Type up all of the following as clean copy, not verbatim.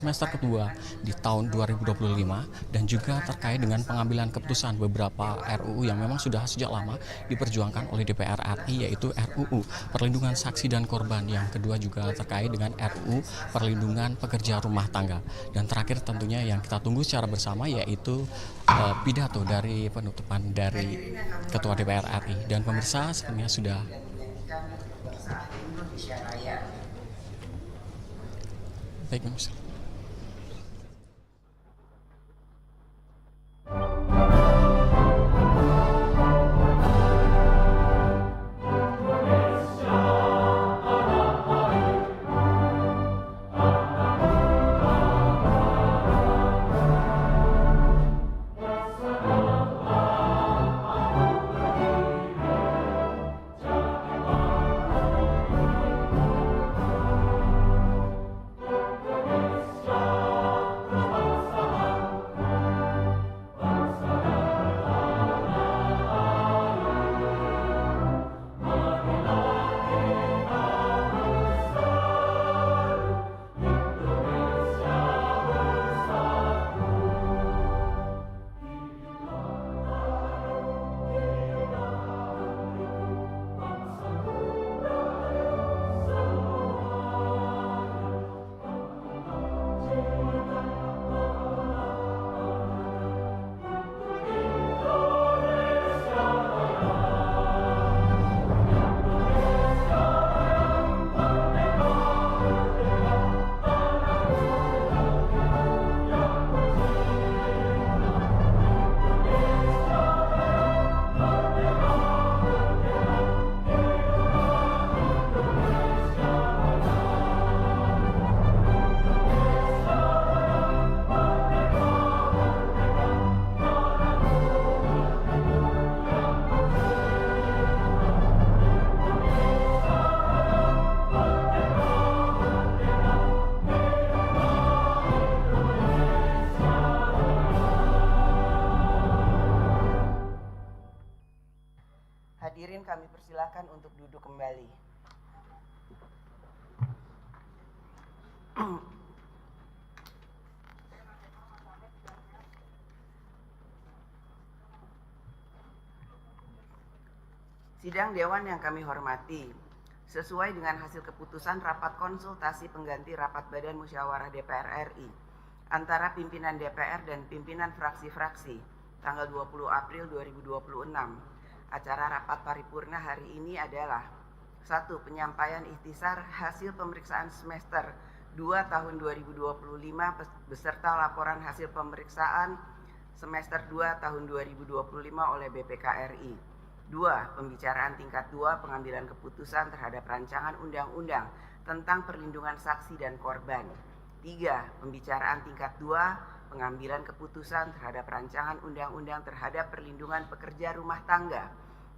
semester kedua di tahun 2025 dan juga terkait dengan pengambilan keputusan beberapa RUU yang memang sudah sejak lama diperjuangkan oleh DPR RI, yaitu RUU Perlindungan Saksi dan Korban. Yang kedua juga terkait dengan RUU Perlindungan Pekerja Rumah Tangga. Dan terakhir tentunya yang kita tunggu secara bersama yaitu pidato dari penutupan dari Ketua DPR RI. Dan pemirsa sebenarnya sudah baik pemirsa. Hadirin kami persilahkan untuk duduk kembali. Sidang Dewan yang kami hormati, sesuai dengan hasil keputusan rapat konsultasi pengganti rapat Badan Musyawarah DPR RI antara pimpinan DPR dan pimpinan fraksi-fraksi tanggal 20 April 2026. Acara rapat paripurna hari ini adalah 1. Penyampaian ikhtisar hasil pemeriksaan semester 2 tahun 2025 beserta laporan hasil pemeriksaan semester 2 tahun 2025 oleh BPK RI. 2. Pembicaraan tingkat 2 pengambilan keputusan terhadap rancangan undang-undang tentang perlindungan saksi dan korban. 3. Pembicaraan tingkat 2 pengambilan keputusan terhadap rancangan undang-undang terhadap perlindungan pekerja rumah tangga.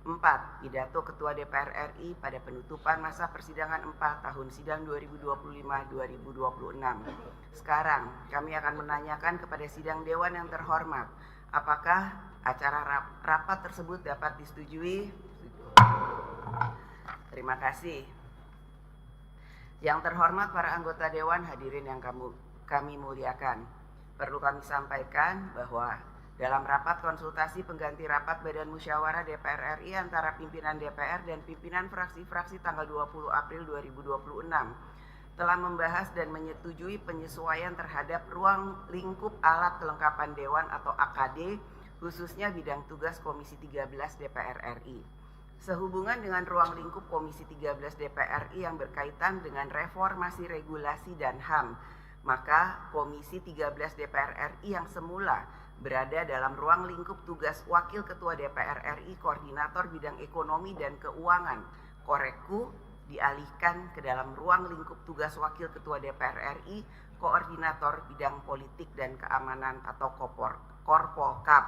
4. Pidato Ketua DPR RI pada penutupan masa persidangan 4 tahun sidang 2025-2026. Sekarang kami akan menanyakan kepada sidang Dewan yang terhormat, apakah acara rapat tersebut dapat disetujui? Terima kasih. Yang terhormat para anggota Dewan, hadirin yang kami muliakan. Perlu kami sampaikan bahwa dalam rapat konsultasi pengganti rapat Badan Musyawarah DPR RI antara pimpinan DPR dan pimpinan fraksi-fraksi tanggal 20 April 2026 telah membahas dan menyetujui penyesuaian terhadap ruang lingkup alat kelengkapan Dewan atau AKD, khususnya bidang tugas Komisi 13 DPR RI. Sehubungan dengan ruang lingkup Komisi 13 DPR RI yang berkaitan dengan reformasi regulasi dan HAM, maka Komisi 13 DPR RI yang semula berada dalam ruang lingkup tugas Wakil Ketua DPR RI Koordinator Bidang Ekonomi dan Keuangan Koreku dialihkan ke dalam ruang lingkup tugas Wakil Ketua DPR RI Koordinator Bidang Politik dan Keamanan atau Korpolkap.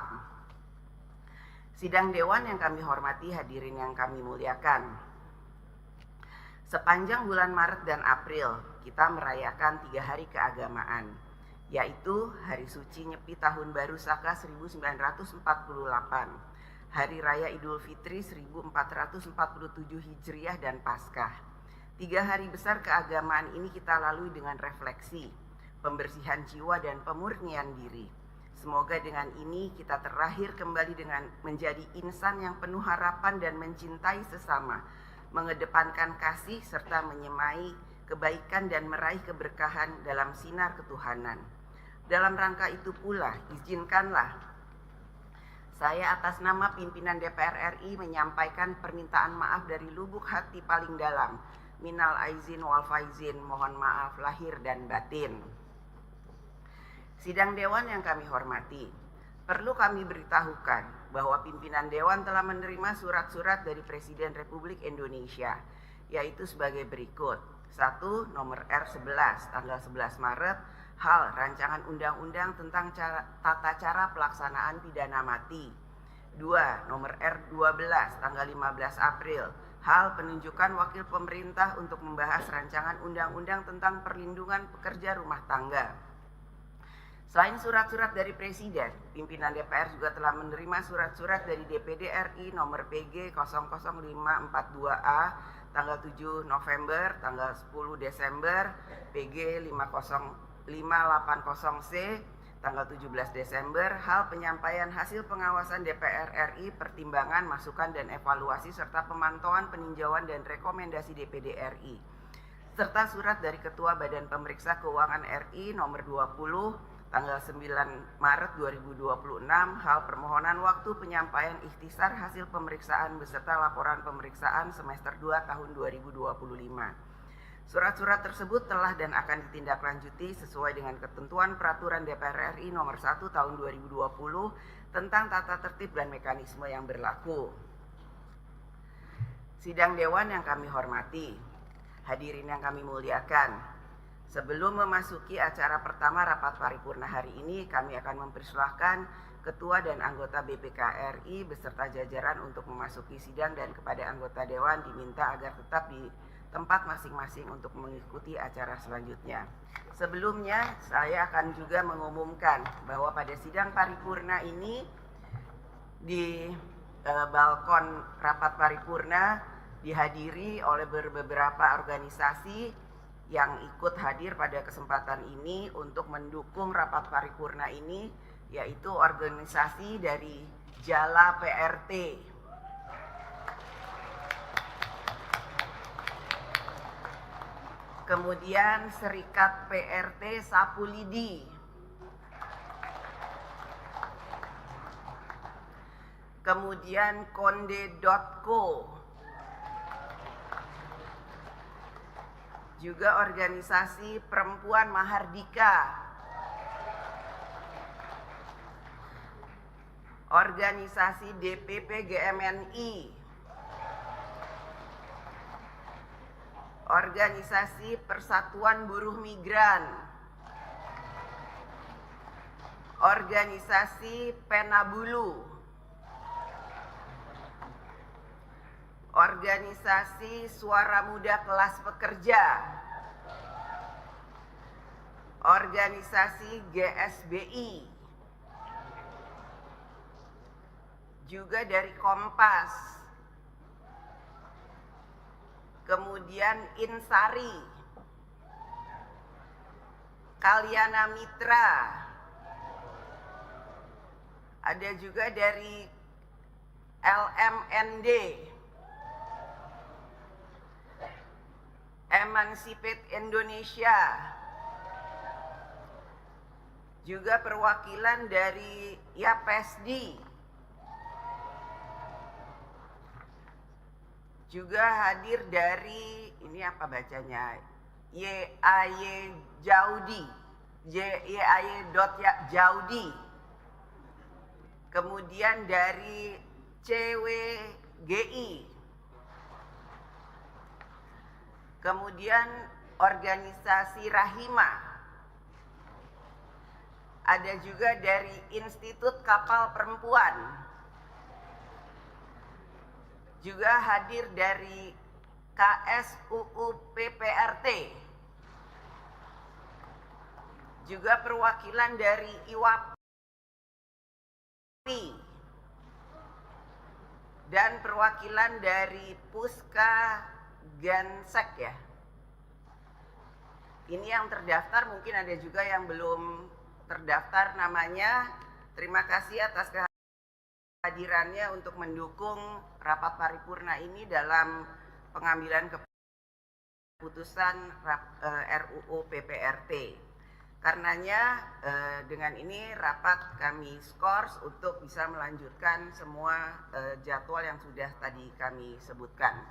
Sidang Dewan yang kami hormati, hadirin yang kami muliakan. Sepanjang bulan Maret dan April kita merayakan 3 hari keagamaan, yaitu Hari Suci Nyepi Tahun Baru Saka 1948, Hari Raya Idul Fitri 1447 Hijriah dan Paskah. 3 hari besar keagamaan ini kita lalui dengan refleksi, pembersihan jiwa dan pemurnian diri. Semoga dengan ini kita terlahir kembali dengan menjadi insan yang penuh harapan dan mencintai sesama, mengedepankan kasih serta menyemai kebaikan dan meraih keberkahan dalam sinar ketuhanan. Dalam rangka itu pula, izinkanlah saya atas nama pimpinan DPR RI menyampaikan permintaan maaf dari lubuk hati paling dalam. Minal aizin wal faizin, mohon maaf lahir dan batin. Sidang Dewan yang kami hormati, perlu kami beritahukan bahwa pimpinan Dewan telah menerima surat-surat dari Presiden Republik Indonesia, yaitu sebagai berikut. 1. Nomor R11 tanggal 11 Maret, hal rancangan undang-undang tentang tata cara pelaksanaan pidana mati. 2. Nomor R12 tanggal 15 April, hal penunjukan wakil pemerintah untuk membahas rancangan undang-undang tentang perlindungan pekerja rumah tangga. Selain surat-surat dari Presiden, pimpinan DPR juga telah menerima surat-surat dari DPD RI nomor PG 00542A tanggal 7 November, tanggal 10 Desember, PG 50580C tanggal 17 Desember, hal penyampaian hasil pengawasan DPR RI, pertimbangan, masukan dan evaluasi serta pemantauan, peninjauan dan rekomendasi DPD RI. Serta surat dari Ketua Badan Pemeriksa Keuangan RI nomor 20 tanggal 9 Maret 2026, hal permohonan waktu penyampaian ikhtisar hasil pemeriksaan beserta laporan pemeriksaan semester 2 tahun 2025. Surat-surat tersebut telah dan akan ditindaklanjuti sesuai dengan ketentuan peraturan DPR RI nomor 1 tahun 2020 tentang tata tertib dan mekanisme yang berlaku. Sidang Dewan yang kami hormati, hadirin yang kami muliakan, sebelum memasuki acara pertama rapat paripurna hari ini, kami akan mempersilahkan Ketua dan anggota BPK RI beserta jajaran untuk memasuki sidang dan kepada anggota Dewan diminta agar tetap di tempat masing-masing untuk mengikuti acara selanjutnya. Sebelumnya, saya akan juga mengumumkan bahwa pada sidang paripurna ini di balkon rapat paripurna dihadiri oleh beberapa organisasi yang ikut hadir pada kesempatan ini untuk mendukung rapat paripurna ini, yaitu organisasi dari Jala PRT, kemudian Serikat PRT Sapu Lidi, kemudian Konde.co, juga organisasi Perempuan Mahardika, organisasi DPP GMNI, organisasi Persatuan Buruh Migran, organisasi Penabulu, organisasi Suara Muda Kelas Pekerja, organisasi GSBI, juga dari Kompas, kemudian Insari, Kalyana Mitra, ada juga dari LMND, Emancipate Indonesia, juga perwakilan dari YAPESDI, juga hadir dari, ini apa bacanya, YAY Jaudi, YAY.Jaudi, kemudian dari CWGI, kemudian organisasi Rahima, ada juga dari Institut Kapal Perempuan, juga hadir dari KSUU PPRT, juga perwakilan dari IWAPI, dan perwakilan dari Puska Gansek ya. Ini yang terdaftar, mungkin ada juga yang belum terdaftar namanya. Terima kasih atas kehadirannya untuk mendukung rapat paripurna ini dalam pengambilan keputusan RUU PPRT. Karenanya dengan ini rapat kami skors untuk bisa melanjutkan semua jadwal yang sudah tadi kami sebutkan.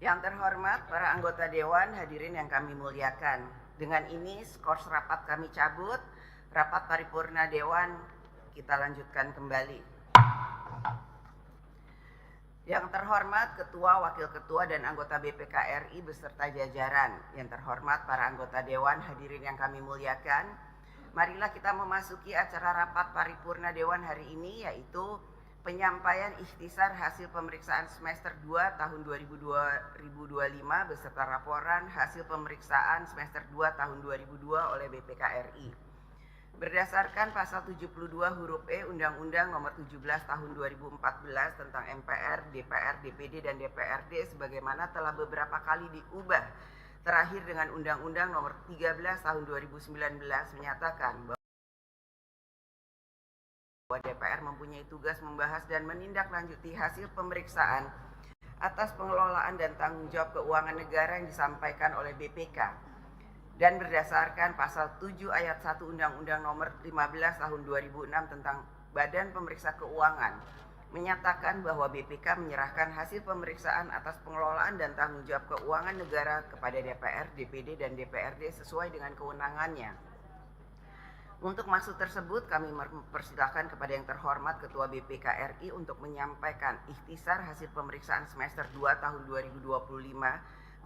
Yang terhormat para anggota Dewan, hadirin yang kami muliakan. Dengan ini skors rapat kami cabut, rapat paripurna Dewan kita lanjutkan kembali. Yang terhormat Ketua, Wakil Ketua, dan anggota BPK RI beserta jajaran. Yang terhormat para anggota Dewan, hadirin yang kami muliakan. Marilah kita memasuki acara rapat paripurna Dewan hari ini, yaitu penyampaian ikhtisar hasil pemeriksaan semester 2 tahun 2025 beserta laporan hasil pemeriksaan semester 2 tahun 2002 oleh BPK RI. Berdasarkan pasal 72 huruf E Undang-Undang Nomor 17 Tahun 2014 tentang MPR, DPR, DPD, dan DPRD sebagaimana telah beberapa kali diubah, terakhir dengan Undang-Undang Nomor 13 Tahun 2019 menyatakan bahwa DPR mempunyai tugas membahas dan menindaklanjuti hasil pemeriksaan atas pengelolaan dan tanggung jawab keuangan negara yang disampaikan oleh BPK. Dan berdasarkan pasal 7 ayat 1 Undang-Undang Nomor 15 Tahun 2006 tentang Badan Pemeriksa Keuangan menyatakan bahwa BPK menyerahkan hasil pemeriksaan atas pengelolaan dan tanggung jawab keuangan negara kepada DPR, DPD, dan DPRD sesuai dengan kewenangannya. Untuk maksud tersebut, kami mempersilahkan kepada yang terhormat Ketua BPK RI untuk menyampaikan ikhtisar hasil pemeriksaan semester 2 tahun 2025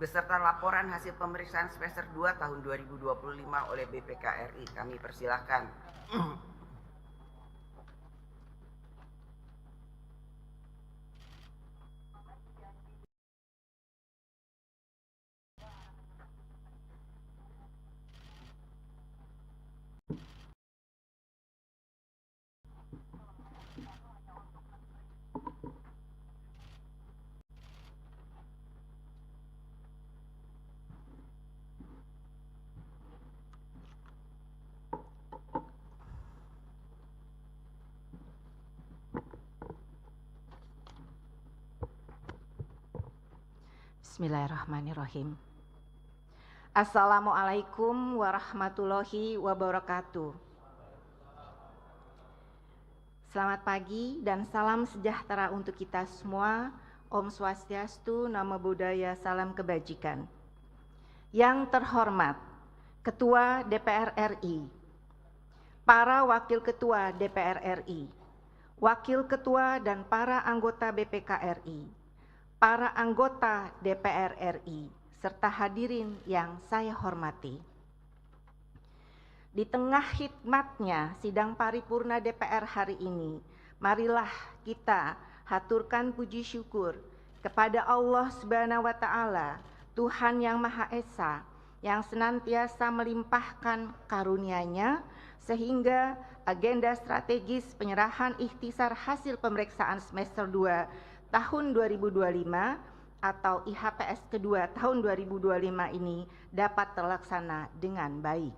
beserta laporan hasil pemeriksaan semester 2 tahun 2025 oleh BPK RI. Kami persilahkan. Bismillahirrahmanirrahim. Assalamualaikum warahmatullahi wabarakatuh. Selamat pagi dan salam sejahtera untuk kita semua. Om Swastiastu, Namo Buddhaya, salam kebajikan. Yang terhormat Ketua DPR RI, para Wakil Ketua DPR RI, Wakil Ketua dan para anggota BPK RI, para anggota DPR RI, serta hadirin yang saya hormati. Di tengah hikmatnya sidang paripurna DPR hari ini, marilah kita haturkan puji syukur kepada Allah Subhanahu wa Ta'ala, Tuhan yang Maha Esa, yang senantiasa melimpahkan karunia-Nya sehingga agenda strategis penyerahan ikhtisar hasil pemeriksaan semester 2 tahun 2025 atau IHPS kedua tahun 2025 ini dapat terlaksana dengan baik.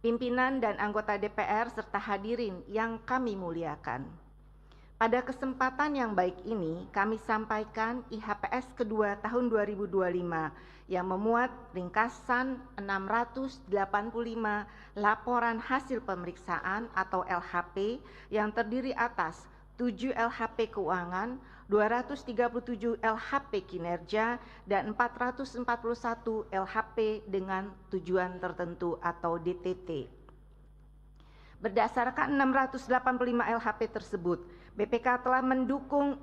Pimpinan dan anggota DPR serta hadirin yang kami muliakan. Pada kesempatan yang baik ini kami sampaikan IHPS kedua tahun 2025 yang memuat ringkasan 685 laporan hasil pemeriksaan atau LHP yang terdiri atas 7 LHP keuangan, 237 LHP kinerja, dan 441 LHP dengan tujuan tertentu atau DTT. Berdasarkan 685 LHP tersebut, BPK telah mendukung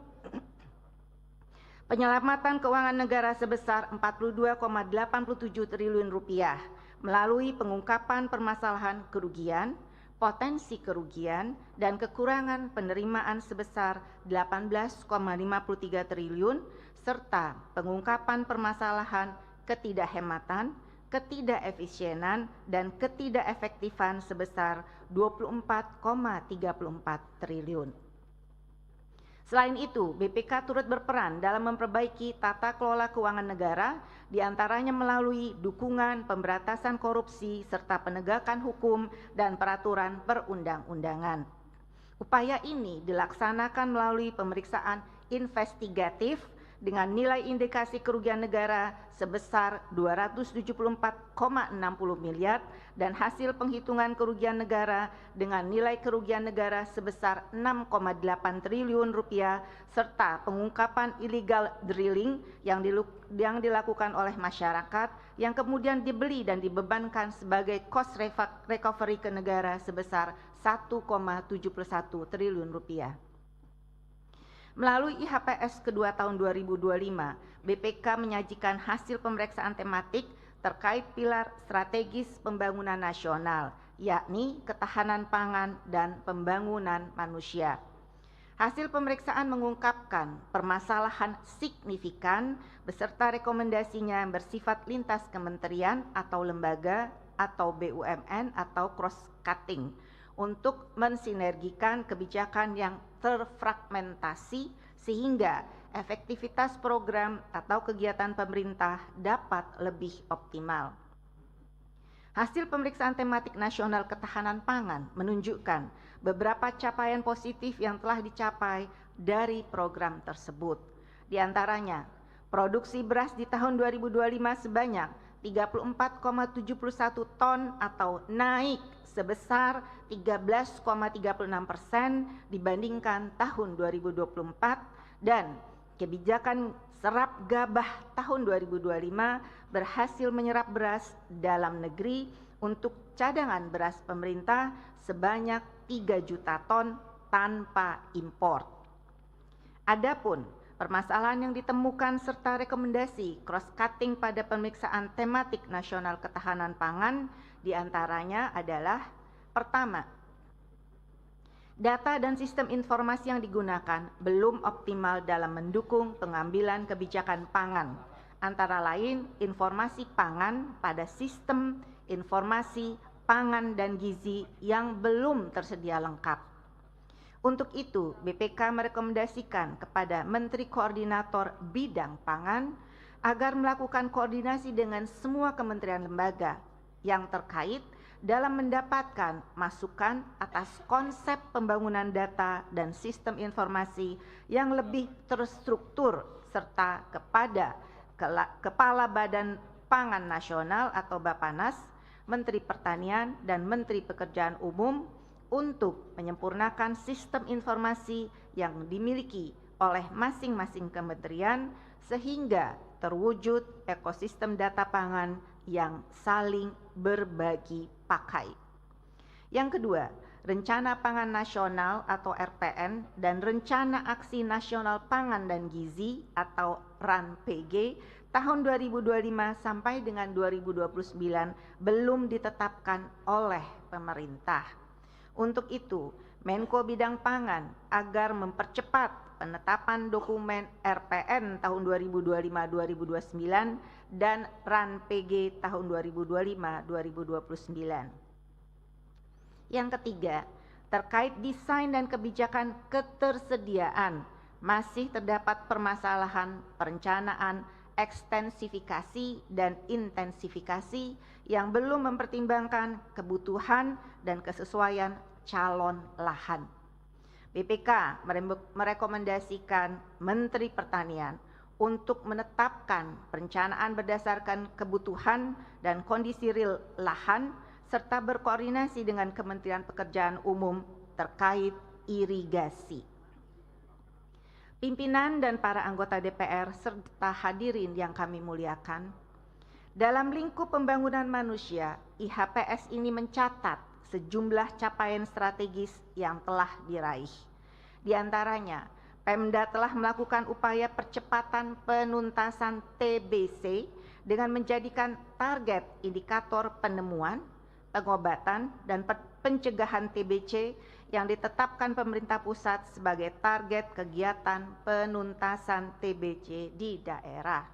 penyelamatan keuangan negara sebesar 42,87 triliun rupiah melalui pengungkapan permasalahan kerugian, potensi kerugian, dan kekurangan penerimaan sebesar 18,53 triliun, serta pengungkapan permasalahan ketidakhematan, ketidakefisienan, dan ketidakefektifan sebesar 24,34 triliun. Selain itu, BPK turut berperan dalam memperbaiki tata kelola keuangan negara, diantaranya melalui dukungan pemberantasan korupsi serta penegakan hukum dan peraturan perundang-undangan. Upaya ini dilaksanakan melalui pemeriksaan investigatif dengan nilai indikasi kerugian negara sebesar 274,60 miliar dan hasil penghitungan kerugian negara dengan nilai kerugian negara sebesar 6,8 triliun rupiah serta pengungkapan illegal drilling yang dilakukan oleh masyarakat yang kemudian dibeli dan dibebankan sebagai cost recovery ke negara sebesar 1,71 triliun rupiah. Melalui IHPS kedua tahun 2025, BPK menyajikan hasil pemeriksaan tematik terkait pilar strategis pembangunan nasional, yakni ketahanan pangan dan pembangunan manusia. Hasil pemeriksaan mengungkapkan permasalahan signifikan beserta rekomendasinya yang bersifat lintas kementerian atau lembaga atau BUMN atau cross-cutting untuk mensinergikan kebijakan yang terfragmentasi sehingga efektivitas program atau kegiatan pemerintah dapat lebih optimal. Hasil pemeriksaan tematik nasional ketahanan pangan menunjukkan beberapa capaian positif yang telah dicapai dari program tersebut. Di antaranya, produksi beras di tahun 2025 sebanyak 34,71 ton atau naik sebesar 13,36% dibandingkan tahun 2024, dan kebijakan serap gabah tahun 2025 berhasil menyerap beras dalam negeri untuk cadangan beras pemerintah sebanyak 3 juta ton tanpa impor. Adapun permasalahan yang ditemukan serta rekomendasi cross-cutting pada pemeriksaan tematik nasional ketahanan pangan diantaranya adalah: pertama, data dan sistem informasi yang digunakan belum optimal dalam mendukung pengambilan kebijakan pangan, antara lain informasi pangan pada sistem informasi pangan dan gizi yang belum tersedia lengkap. Untuk itu, BPK merekomendasikan kepada Menteri Koordinator Bidang Pangan agar melakukan koordinasi dengan semua kementerian lembaga yang terkait dalam mendapatkan masukan atas konsep pembangunan data dan sistem informasi yang lebih terstruktur serta kepada Kepala Badan Pangan Nasional atau Bappenas, Menteri Pertanian dan Menteri Pekerjaan Umum untuk menyempurnakan sistem informasi yang dimiliki oleh masing-masing kementerian sehingga terwujud ekosistem data pangan yang saling berbagi pakai. Yang kedua, Rencana Pangan Nasional atau RPN dan Rencana Aksi Nasional Pangan dan Gizi atau RAN-PG tahun 2025 sampai dengan 2029 belum ditetapkan oleh pemerintah. Untuk itu, Menko Bidang Pangan agar mempercepat penetapan dokumen RPN tahun 2025-2029 dan RAN-PG tahun 2025-2029. Yang ketiga, terkait desain dan kebijakan ketersediaan, masih terdapat permasalahan perencanaan, ekstensifikasi, dan intensifikasi yang belum mempertimbangkan kebutuhan dan kesesuaian calon lahan. BPK merekomendasikan Menteri Pertanian untuk menetapkan perencanaan berdasarkan kebutuhan dan kondisi real lahan serta berkoordinasi dengan Kementerian Pekerjaan Umum terkait irigasi. pimpinan dan para anggota DPR serta hadirin yang kami muliakan, dalam lingkup pembangunan manusia, IHPS ini mencatat sejumlah capaian strategis yang telah diraih. Di antaranya, Pemda telah melakukan upaya percepatan penuntasan TBC dengan menjadikan target indikator penemuan, pengobatan, dan pencegahan TBC yang ditetapkan pemerintah pusat sebagai target kegiatan penuntasan TBC di daerah.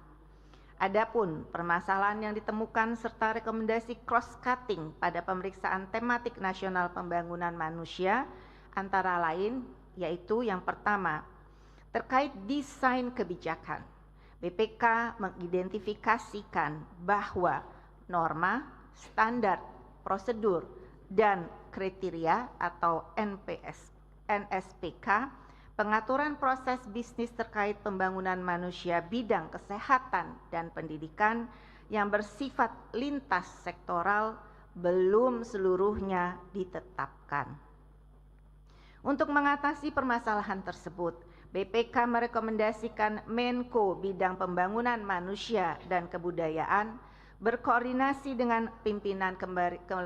Adapun permasalahan yang ditemukan serta rekomendasi cross-cutting pada pemeriksaan tematik nasional pembangunan manusia antara lain yaitu yang pertama, terkait desain kebijakan. BPK mengidentifikasikan bahwa norma, standar, prosedur, dan kriteria atau NSPK, pengaturan proses bisnis terkait pembangunan manusia bidang kesehatan dan pendidikan yang bersifat lintas sektoral belum seluruhnya ditetapkan. Untuk mengatasi permasalahan tersebut, BPK merekomendasikan Menko Bidang Pembangunan Manusia dan Kebudayaan berkoordinasi dengan pimpinan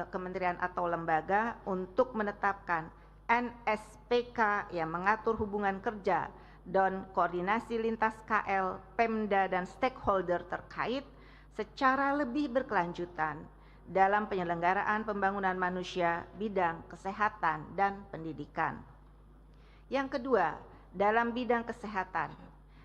kementerian atau lembaga untuk menetapkan NSPK yang mengatur hubungan kerja dan koordinasi lintas KL, Pemda, dan stakeholder terkait secara lebih berkelanjutan dalam penyelenggaraan pembangunan manusia bidang kesehatan dan pendidikan. Yang kedua, dalam bidang kesehatan,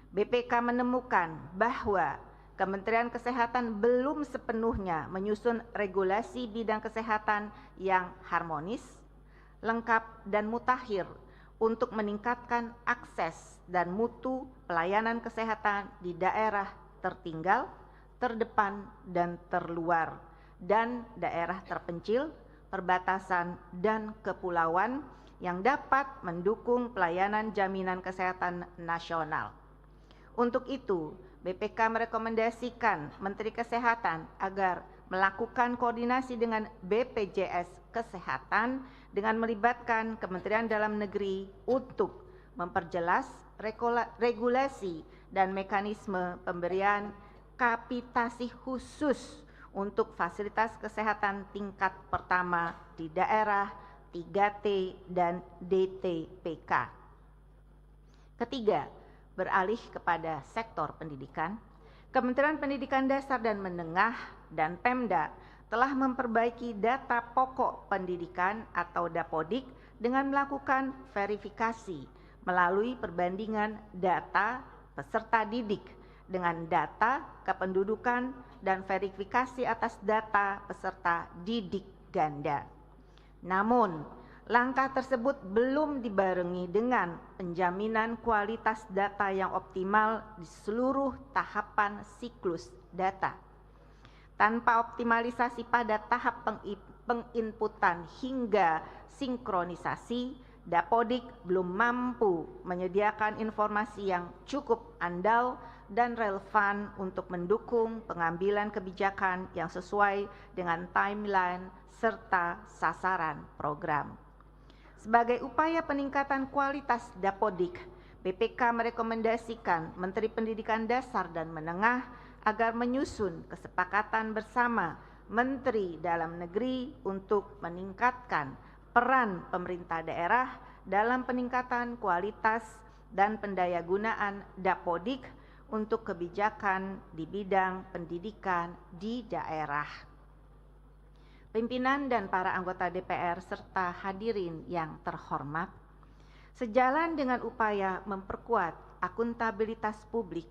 BPK menemukan bahwa Kementerian Kesehatan belum sepenuhnya menyusun regulasi bidang kesehatan yang harmonis, lengkap, dan mutakhir untuk meningkatkan akses dan mutu pelayanan kesehatan di daerah tertinggal, terdepan, dan terluar, dan daerah terpencil, perbatasan, dan kepulauan yang dapat mendukung pelayanan jaminan kesehatan nasional. Untuk itu, BPK merekomendasikan Menteri Kesehatan agar melakukan koordinasi dengan BPJS Kesehatan dengan melibatkan Kementerian Dalam Negeri untuk memperjelas regulasi dan mekanisme pemberian kapitasi khusus untuk fasilitas kesehatan tingkat pertama di daerah 3T dan DTPK. Ketiga, beralih kepada sektor pendidikan, Kementerian Pendidikan Dasar dan Menengah dan Pemda telah memperbaiki data pokok pendidikan atau Dapodik dengan melakukan verifikasi melalui perbandingan data peserta didik dengan data kependudukan dan verifikasi atas data peserta didik ganda. Namun, langkah tersebut belum dibarengi dengan penjaminan kualitas data yang optimal di seluruh tahapan siklus data. Tanpa optimalisasi pada tahap penginputan hingga sinkronisasi, Dapodik belum mampu menyediakan informasi yang cukup andal dan relevan untuk mendukung pengambilan kebijakan yang sesuai dengan timeline serta sasaran program. Sebagai upaya peningkatan kualitas Dapodik, BPK merekomendasikan Menteri Pendidikan Dasar dan Menengah agar menyusun kesepakatan bersama Menteri Dalam Negeri untuk meningkatkan peran pemerintah daerah dalam peningkatan kualitas dan pendayagunaan Dapodik untuk kebijakan di bidang pendidikan di daerah. Pimpinan dan para anggota DPR serta hadirin yang terhormat, sejalan dengan upaya memperkuat akuntabilitas publik,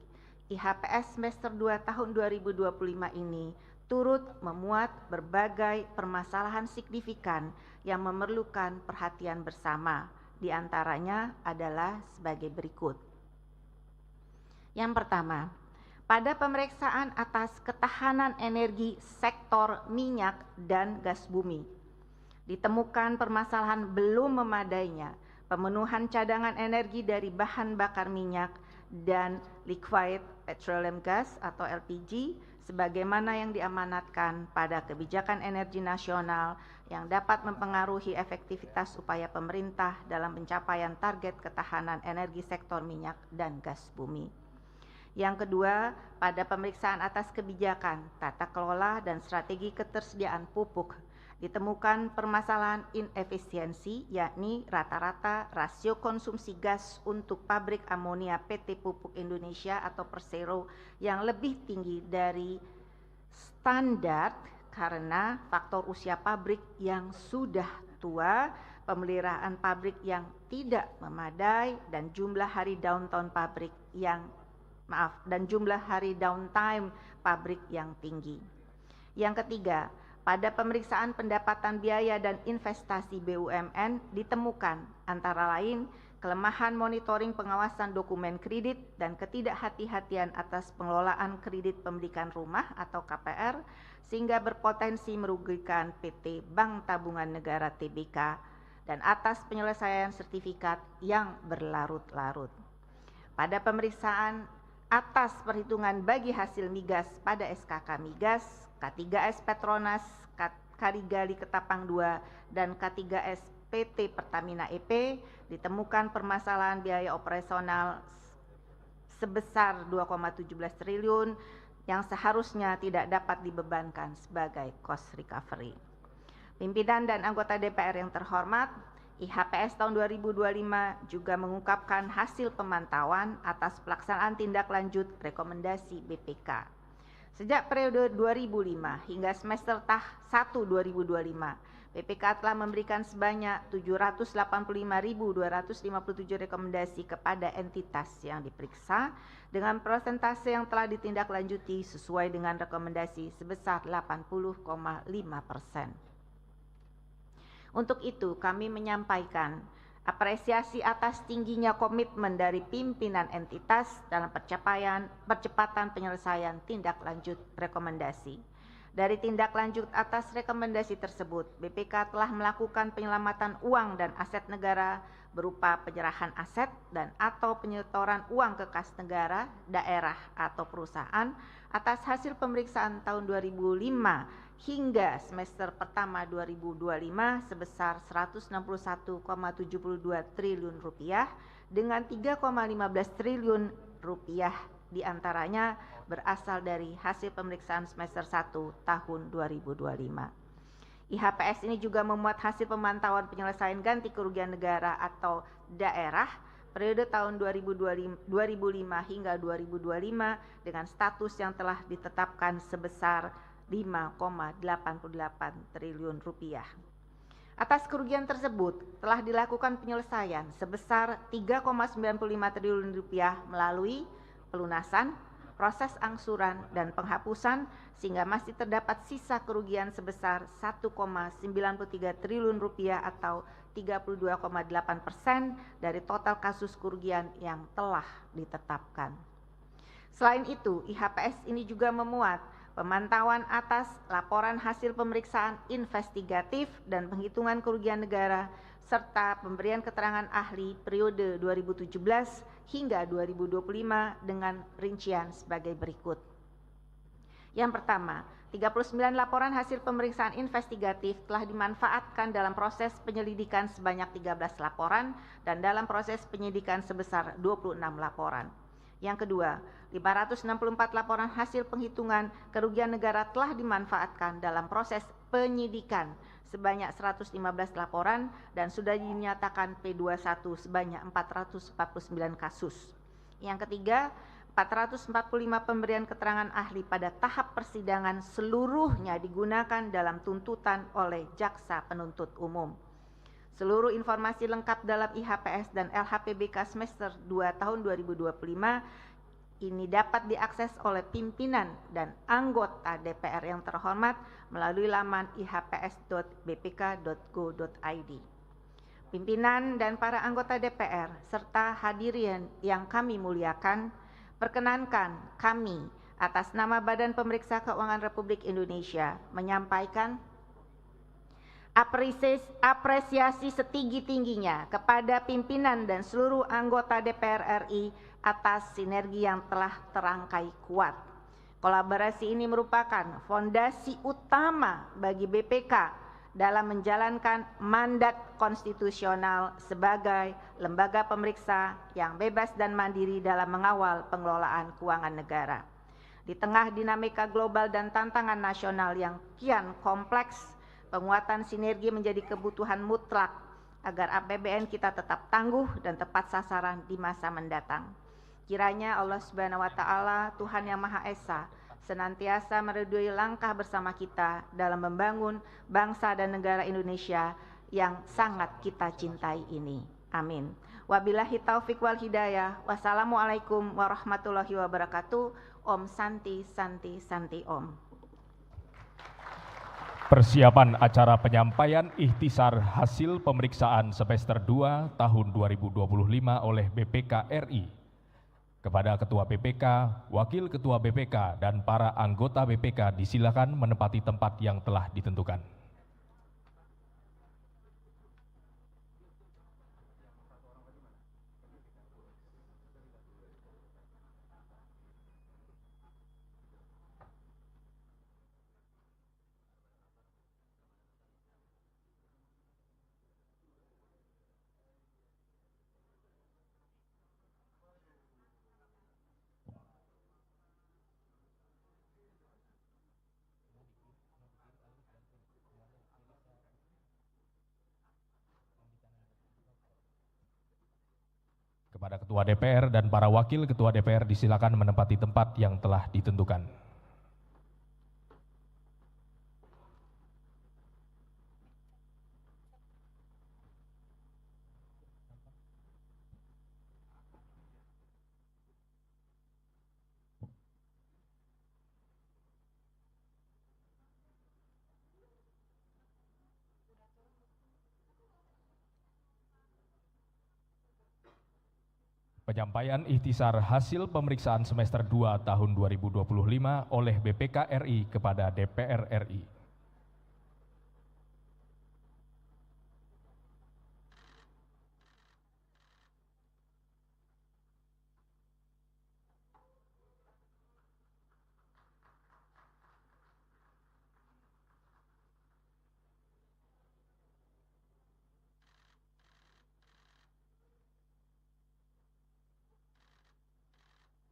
IHPS semester 2 tahun 2025 ini turut memuat berbagai permasalahan signifikan yang memerlukan perhatian bersama, di antaranya adalah sebagai berikut. Yang pertama, pada pemeriksaan atas ketahanan energi sektor minyak dan gas bumi, ditemukan permasalahan belum memadainya pemenuhan cadangan energi dari bahan bakar minyak dan liquid petroleum gas atau LPG sebagaimana yang diamanatkan pada kebijakan energi nasional yang dapat mempengaruhi efektivitas upaya pemerintah dalam pencapaian target ketahanan energi sektor minyak dan gas bumi. Yang kedua, pada pemeriksaan atas kebijakan, tata kelola, dan strategi ketersediaan pupuk, ditemukan permasalahan inefisiensi, yakni rata-rata rasio konsumsi gas untuk pabrik amonia PT Pupuk Indonesia atau Persero yang lebih tinggi dari standar karena faktor usia pabrik yang sudah tua, pemeliharaan pabrik yang tidak memadai, dan jumlah hari downtime pabrik yang tinggi. Yang ketiga, pada pemeriksaan pendapatan biaya dan investasi BUMN ditemukan antara lain kelemahan monitoring pengawasan dokumen kredit dan ketidakhati-hatian atas pengelolaan kredit pemilikan rumah atau KPR sehingga berpotensi merugikan PT Bank Tabungan Negara Tbk dan atas penyelesaian sertifikat yang berlarut-larut. Pada pemeriksaan atas perhitungan bagi hasil migas pada SKK Migas, K3S Petronas, Karigali Ketapang 2, dan K3S PT Pertamina EP, ditemukan permasalahan biaya operasional sebesar 2,17 triliun yang seharusnya tidak dapat dibebankan sebagai cost recovery. Pimpinan dan anggota DPR yang terhormat, IHPS tahun 2025 juga mengungkapkan hasil pemantauan atas pelaksanaan tindak lanjut rekomendasi BPK. Sejak periode 2005 hingga semester 1 2025, BPK telah memberikan sebanyak 785.257 rekomendasi kepada entitas yang diperiksa dengan persentase yang telah ditindaklanjuti sesuai dengan rekomendasi sebesar 80,5%. Untuk itu, kami menyampaikan apresiasi atas tingginya komitmen dari pimpinan entitas dalam percepatan penyelesaian tindak lanjut rekomendasi. Dari tindak lanjut atas rekomendasi tersebut, BPK telah melakukan penyelamatan uang dan aset negara berupa penyerahan aset dan atau penyetoran uang ke kas negara, daerah atau perusahaan atas hasil pemeriksaan tahun 2005 hingga semester pertama 2025 sebesar 161,72 triliun rupiah dengan 3,15 triliun rupiah diantaranya berasal dari hasil pemeriksaan semester 1 tahun 2025. IHPS ini juga memuat hasil pemantauan penyelesaian ganti kerugian negara atau daerah periode tahun 2005 hingga 2025 dengan status yang telah ditetapkan sebesar 5,88 triliun rupiah. Atas kerugian tersebut telah dilakukan penyelesaian sebesar 3,95 triliun rupiah melalui pelunasan, proses angsuran, dan penghapusan sehingga masih terdapat sisa kerugian sebesar 1,93 triliun rupiah atau 32,8% dari total kasus kerugian yang telah ditetapkan. Selain itu, IHPS ini juga memuat pemantauan atas laporan hasil pemeriksaan investigatif dan penghitungan kerugian negara serta pemberian keterangan ahli periode 2017 hingga 2025 dengan rincian sebagai berikut. Yang pertama, 39 laporan hasil pemeriksaan investigatif telah dimanfaatkan dalam proses penyelidikan sebanyak 13 laporan dan dalam proses penyidikan sebesar 26 laporan. Yang kedua, 564 laporan hasil penghitungan kerugian negara telah dimanfaatkan dalam proses penyidikan sebanyak 115 laporan dan sudah dinyatakan P21 sebanyak 449 kasus. Yang ketiga, 445 pemberian keterangan ahli pada tahap persidangan seluruhnya digunakan dalam tuntutan oleh jaksa penuntut umum. Seluruh informasi lengkap dalam IHPS dan LHPBK semester 2 tahun 2025 ini dapat diakses oleh pimpinan dan anggota DPR yang terhormat melalui laman ihps.bpk.go.id. Pimpinan dan para anggota DPR serta hadirin yang kami muliakan, perkenankan kami atas nama Badan Pemeriksa Keuangan Republik Indonesia menyampaikan apresiasi setinggi-tingginya kepada pimpinan dan seluruh anggota DPR RI atas sinergi yang telah terangkai kuat. Kolaborasi ini merupakan fondasi utama bagi BPK dalam menjalankan mandat konstitusional sebagai lembaga pemeriksa yang bebas dan mandiri dalam mengawal pengelolaan keuangan negara. Di tengah dinamika global dan tantangan nasional yang kian kompleks, penguatan sinergi menjadi kebutuhan mutlak agar APBN kita tetap tangguh dan tepat sasaran di masa mendatang. Kiranya Allah Subhanahu wa taala, Tuhan yang Maha Esa, senantiasa meridhoi langkah bersama kita dalam membangun bangsa dan negara Indonesia yang sangat kita cintai ini. Amin. Wabillahi taufik wal hidayah. Wassalamualaikum warahmatullahi wabarakatuh. Om Santi Santi Santi Om. Persiapan acara penyampaian ikhtisar hasil pemeriksaan semester 2 tahun 2025 oleh BPK RI. Kepada Ketua BPK, Wakil Ketua BPK, dan para anggota BPK disilakan menempati tempat yang telah ditentukan. Kepada Ketua DPR dan para Wakil Ketua DPR disilakan menempati tempat yang telah ditentukan. Penyampaian ikhtisar hasil pemeriksaan semester 2 tahun 2025 oleh BPK RI kepada DPR RI.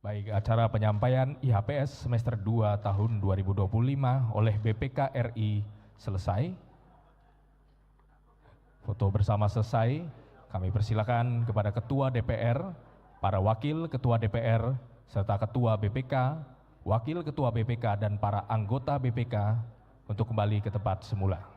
Baik, acara penyampaian IHPS semester 2 tahun 2025 oleh BPK RI selesai. Foto bersama selesai. Kami persilakan kepada Ketua DPR, para Wakil Ketua DPR, serta Ketua BPK, Wakil Ketua BPK, dan para anggota BPK untuk kembali ke tempat semula.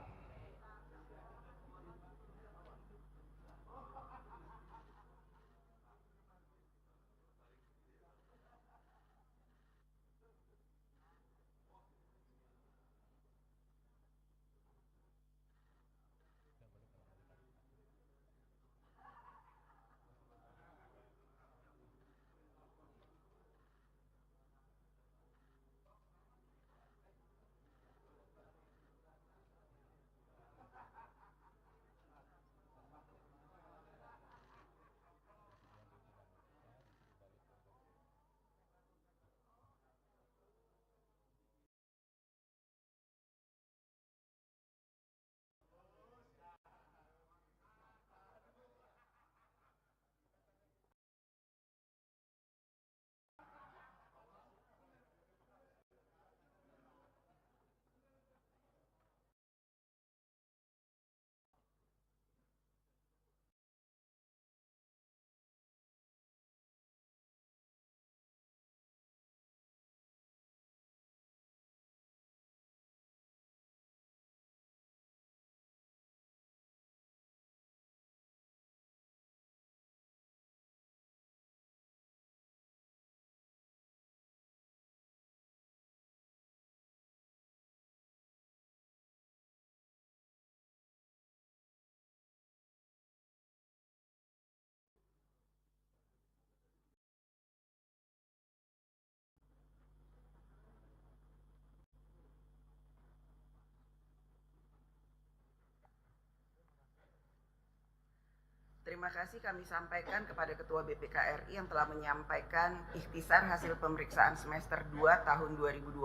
terima kasih kami sampaikan kepada Ketua BPK RI yang telah menyampaikan ikhtisar hasil pemeriksaan semester 2 tahun 2025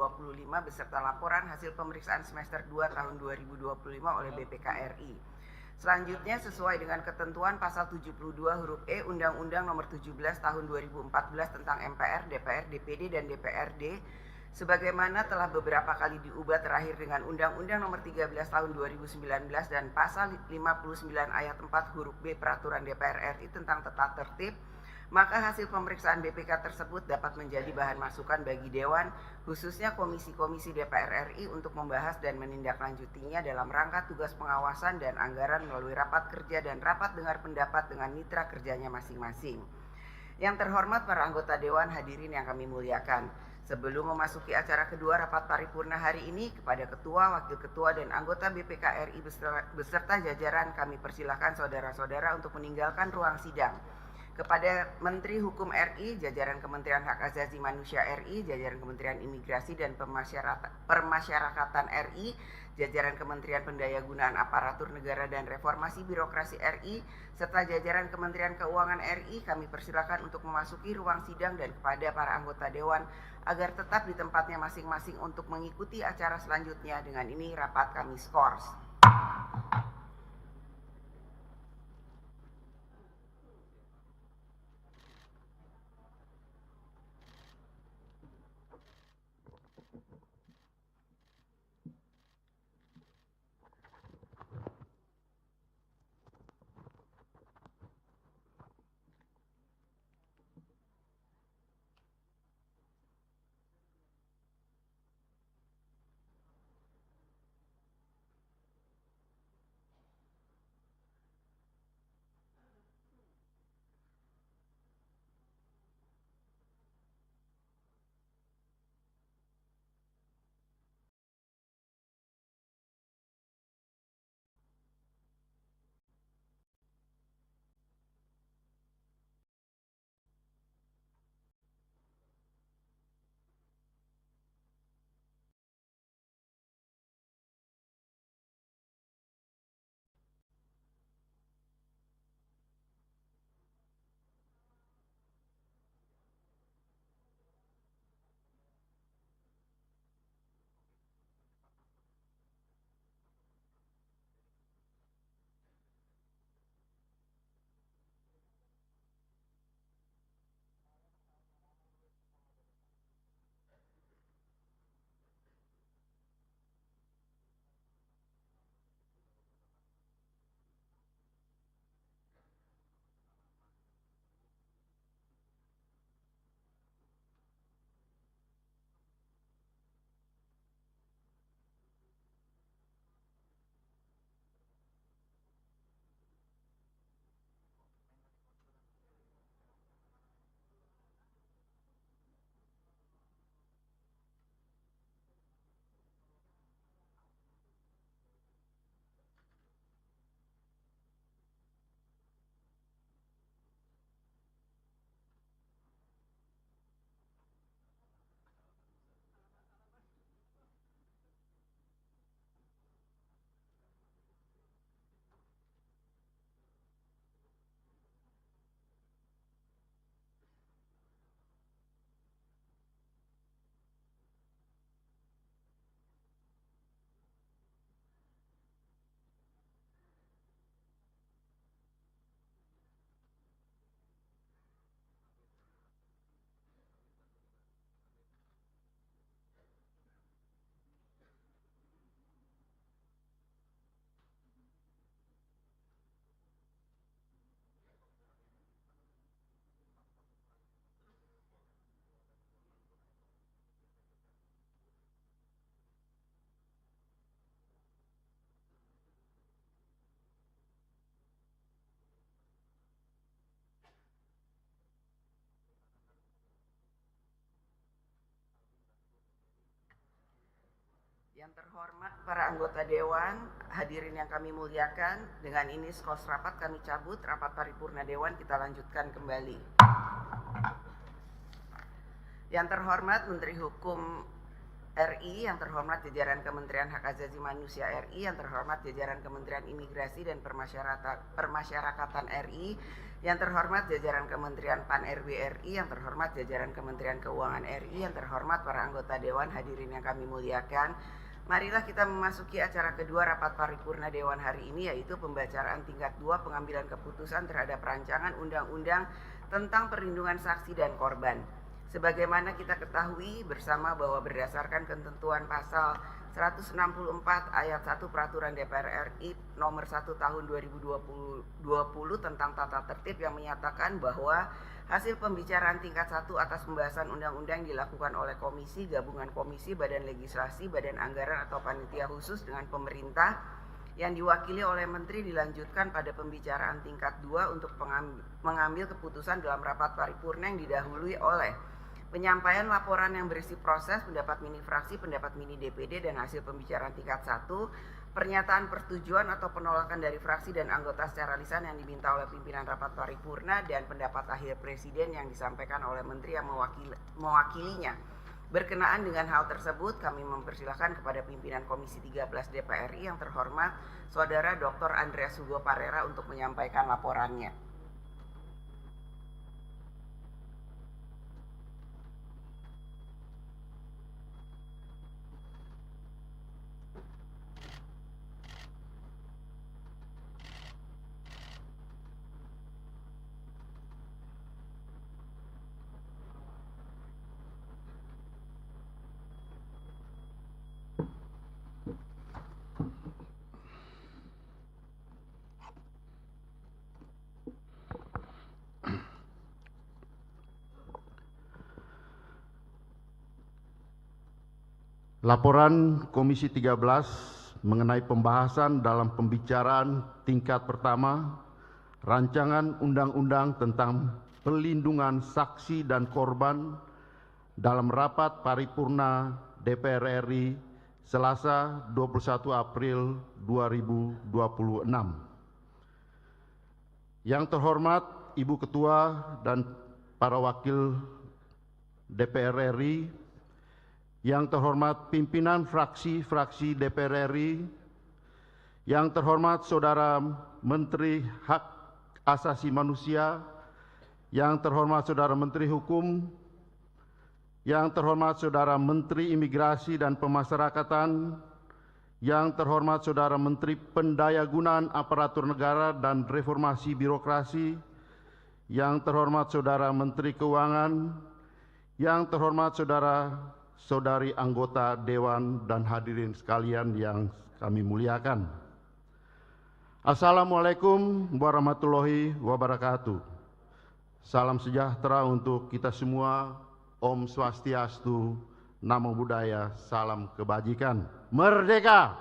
beserta laporan hasil pemeriksaan semester 2 tahun 2025 oleh BPK RI. Selanjutnya sesuai dengan ketentuan pasal 72 huruf E Undang-Undang Nomor 17 Tahun 2014 tentang MPR, DPR, DPD dan DPRD sebagaimana telah beberapa kali diubah terakhir dengan Undang-Undang Nomor 13 Tahun 2019 dan Pasal 59 Ayat 4 huruf B Peraturan DPR RI tentang tata tertib, maka hasil pemeriksaan BPK tersebut dapat menjadi bahan masukan bagi Dewan, khususnya komisi-komisi DPR RI untuk membahas dan menindaklanjutinya dalam rangka tugas pengawasan dan anggaran melalui rapat kerja dan rapat dengar pendapat dengan mitra kerjanya masing-masing. Yang terhormat para anggota Dewan, hadirin yang kami muliakan. Sebelum memasuki acara kedua rapat paripurna hari ini, kepada Ketua, Wakil Ketua, dan anggota BPK RI beserta jajaran kami persilahkan saudara-saudara untuk meninggalkan ruang sidang. Kepada Menteri Hukum RI, jajaran Kementerian Hak Asasi Manusia RI, jajaran Kementerian Imigrasi dan Permasyarakatan RI, jajaran Kementerian Pendayagunaan Aparatur Negara dan Reformasi Birokrasi RI, serta jajaran Kementerian Keuangan RI, kami persilakan untuk memasuki ruang sidang dan kepada para anggota Dewan agar tetap di tempatnya masing-masing untuk mengikuti acara selanjutnya. Dengan ini rapat kami skors. Yang terhormat para anggota Dewan, hadirin yang kami muliakan, dengan ini skors rapat kami cabut, rapat paripurna Dewan kita lanjutkan kembali. Yang terhormat Menteri Hukum RI, yang terhormat jajaran Kementerian Hak Asasi Manusia RI, yang terhormat jajaran Kementerian Imigrasi dan Permasyarakatan RI, yang terhormat jajaran Kementerian Pan-RB RI, yang terhormat jajaran Kementerian Keuangan RI, yang terhormat para anggota Dewan, hadirin yang kami muliakan. Marilah kita memasuki acara kedua rapat paripurna Dewan hari ini, yaitu pembacaan tingkat 2 pengambilan keputusan terhadap rancangan undang-undang tentang perlindungan saksi dan korban. Sebagaimana kita ketahui bersama bahwa berdasarkan ketentuan pasal 164 ayat 1 Peraturan DPR RI nomor 1 tahun 2020 tentang tata tertib yang menyatakan bahwa hasil pembicaraan tingkat 1 atas pembahasan undang-undang dilakukan oleh komisi, gabungan komisi, badan legislasi, badan anggaran atau panitia khusus dengan pemerintah yang diwakili oleh menteri dilanjutkan pada pembicaraan tingkat 2 untuk mengambil keputusan dalam rapat paripurna yang didahului oleh penyampaian laporan yang berisi proses, pendapat mini fraksi, pendapat mini DPD dan hasil pembicaraan tingkat 1, pernyataan persetujuan atau penolakan dari fraksi dan anggota secara lisan yang diminta oleh pimpinan rapat paripurna, dan pendapat akhir presiden yang disampaikan oleh menteri yang mewakilinya. Berkenaan dengan hal tersebut, kami mempersilahkan kepada pimpinan Komisi 13 DPR RI yang terhormat Saudara Dr. Andreas Hugo Parera untuk menyampaikan laporannya. Laporan Komisi 13 mengenai pembahasan dalam pembicaraan tingkat pertama rancangan undang-undang tentang perlindungan saksi dan korban dalam rapat paripurna DPR RI Selasa 21 April 2026. Yang terhormat Ibu Ketua dan para wakil DPR RI, yang terhormat pimpinan fraksi-fraksi DPR RI, yang terhormat Saudara Menteri Hak Asasi Manusia, yang terhormat Saudara Menteri Hukum, yang terhormat Saudara Menteri Imigrasi dan Pemasyarakatan, yang terhormat Saudara Menteri Pendayagunaan Aparatur Negara dan Reformasi Birokrasi, yang terhormat Saudara Menteri Keuangan, yang terhormat saudari anggota Dewan dan hadirin sekalian yang kami muliakan. Assalamualaikum warahmatullahi wabarakatuh. Salam sejahtera untuk kita semua. Om Swastiastu, Namo Buddhaya, salam kebajikan. Merdeka!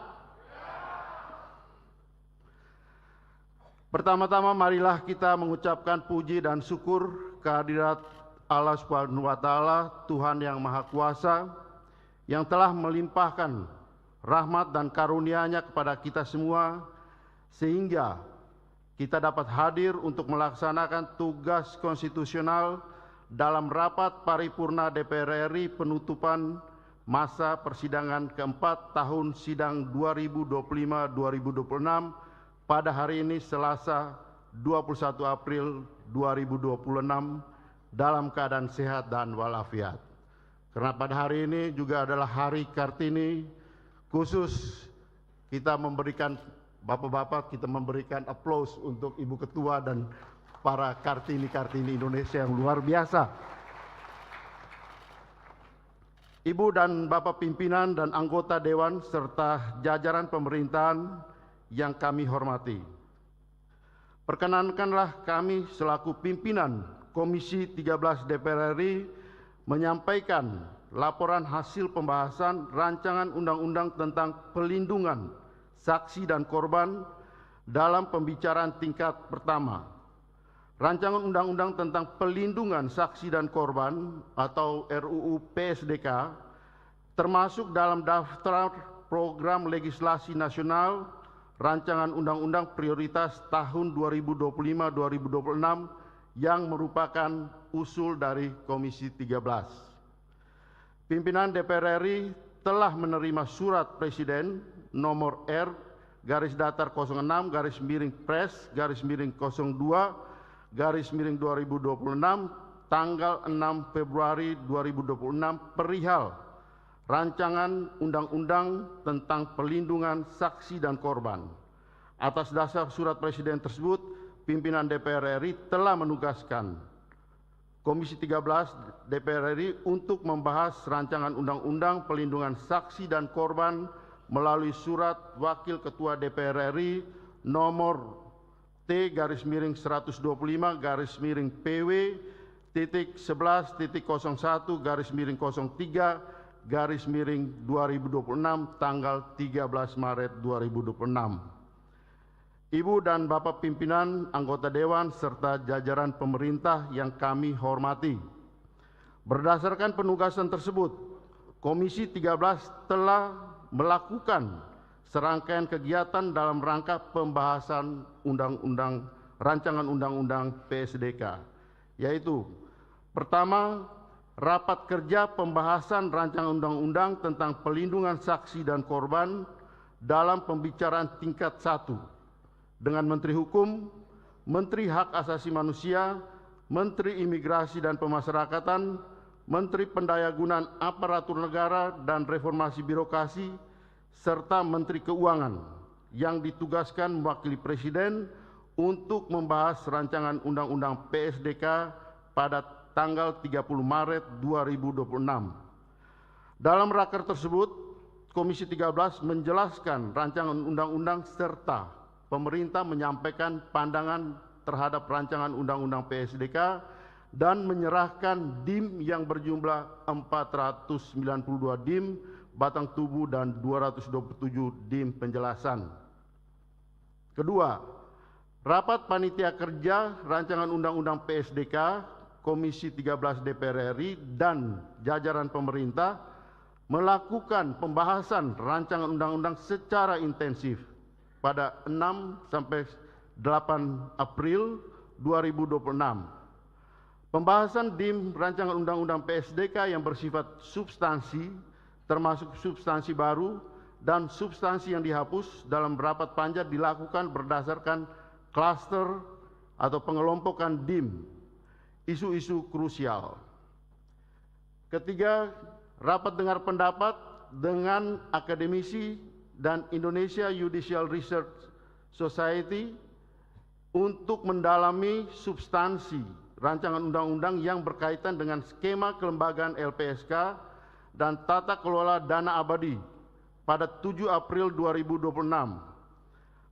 Pertama-tama marilah kita mengucapkan puji dan syukur kehadirat Allah Subhanahu wa Ta'ala, Tuhan yang Maha Kuasa, yang telah melimpahkan rahmat dan karunia-Nya kepada kita semua, sehingga kita dapat hadir untuk melaksanakan tugas konstitusional dalam rapat paripurna DPR RI penutupan masa persidangan keempat tahun sidang 2025-2026 pada hari ini Selasa 21 April 2026 dalam keadaan sehat dan walafiat. Karena pada hari ini juga adalah Hari Kartini, khusus kita memberikan Bapak-bapak, kita memberikan aplaus untuk Ibu Ketua dan para Kartini-Kartini Indonesia yang luar biasa. Ibu dan Bapak pimpinan dan anggota Dewan serta jajaran pemerintahan yang kami hormati. Perkenankanlah kami selaku pimpinan Komisi 13 DPR RI menyampaikan laporan hasil pembahasan rancangan undang-undang tentang pelindungan saksi dan korban dalam pembicaraan tingkat pertama. Rancangan undang-undang tentang pelindungan saksi dan korban atau RUU PSDK termasuk dalam daftar program legislasi nasional rancangan undang-undang prioritas tahun 2025-2026 yang merupakan usul dari Komisi 13. Pimpinan DPR RI telah menerima surat Presiden nomor R/Pres/02/2026 tanggal 6 Februari 2026 perihal rancangan undang-undang tentang perlindungan saksi dan korban. Atas dasar surat Presiden tersebut, pimpinan DPR RI telah menugaskan Komisi 13 DPR RI untuk membahas rancangan undang-undang perlindungan saksi dan korban melalui surat Wakil Ketua DPR RI nomor T-11.01/PW tanggal 13 Maret 2026. Ibu dan Bapak pimpinan, anggota Dewan, serta jajaran pemerintah yang kami hormati. Berdasarkan penugasan tersebut, Komisi 13 telah melakukan serangkaian kegiatan dalam rangka pembahasan rancangan undang-undang PSDK, yaitu pertama, rapat kerja pembahasan rancangan undang-undang tentang perlindungan saksi dan korban dalam pembicaraan tingkat 1 dengan Menteri Hukum, Menteri Hak Asasi Manusia, Menteri Imigrasi dan Pemasyarakatan, Menteri Pendayagunaan Aparatur Negara dan Reformasi Birokrasi, serta Menteri Keuangan yang ditugaskan mewakili Presiden untuk membahas rancangan undang-undang PSDK pada tanggal 30 Maret 2026. Dalam raker tersebut, Komisi 13 menjelaskan rancangan undang-undang serta pemerintah menyampaikan pandangan terhadap rancangan undang-undang PSDK dan menyerahkan DIM yang berjumlah 492 DIM batang tubuh dan 227 DIM penjelasan. Kedua, rapat panitia kerja rancangan undang-undang PSDK Komisi 13 DPR RI dan jajaran pemerintah melakukan pembahasan rancangan undang-undang secara intensif pada 6 sampai 8 April 2026. Pembahasan DIM rancangan undang-undang PSDK yang bersifat substansi, termasuk substansi baru dan substansi yang dihapus dalam rapat panja dilakukan berdasarkan klaster atau pengelompokan DIM, isu-isu krusial. Ketiga, rapat dengar pendapat dengan akademisi dan Indonesia Judicial Research Society untuk mendalami substansi rancangan undang-undang yang berkaitan dengan skema kelembagaan LPSK dan tata kelola dana abadi pada 7 April 2026.